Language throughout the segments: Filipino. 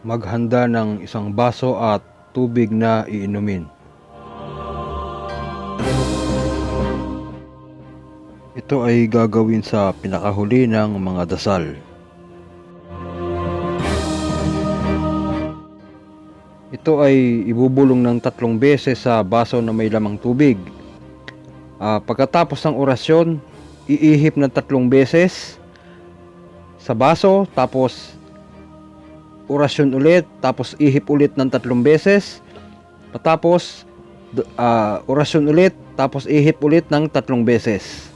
Maghanda ng isang baso at tubig na iinumin. Ito ay gagawin sa pinakahuli ng mga dasal. Ito ay ibubulong ng 3 beses sa baso na may lamang tubig. Pagkatapos ng orasyon, iihip ng 3 beses sa baso, tapos orasyon ulit, tapos ihip ulit ng 3 beses, patapos orasyon ulit, tapos ihip ulit ng 3 beses.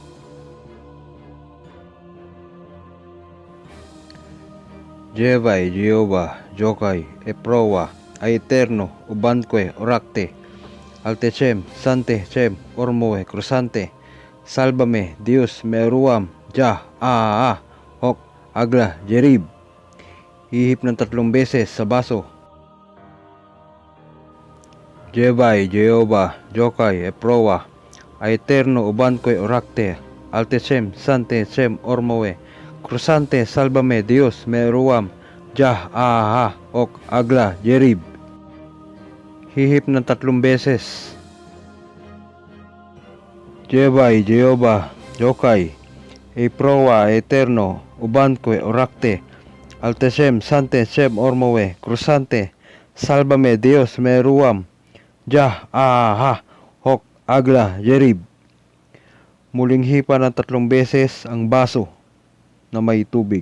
Jevay, Jehovah, Jokay, Eprowa, Aeterno, Ubanque, Orakte, Altechem, Sante, Chem, Ormoe, Cruzante, Salvame, Dios, Meruam, Jah, Hok, Agla, Jerib. Hihip ng 3 beses sa baso. Jevay, Jehovah, Jokay, Eprowa, Aeterno, Ubanque, Orakte, Altechem, Sante, Chem, Ormoe, Cruzante, Salvame, Dios, Meruam, Jah, Hok, Agla, Jerib. Hihip ng 3 beses. Jevay, Jehovah, Jokay, Eprowa, Aeterno, Ubanque, Orakte, Altechem, Sante, Chem, Ormoe, Cruzante, Salvame, Dios, Meruam, Jah, Hok, Agla, Jerib. Muling hipa ng 3 beses ang baso na may tubig.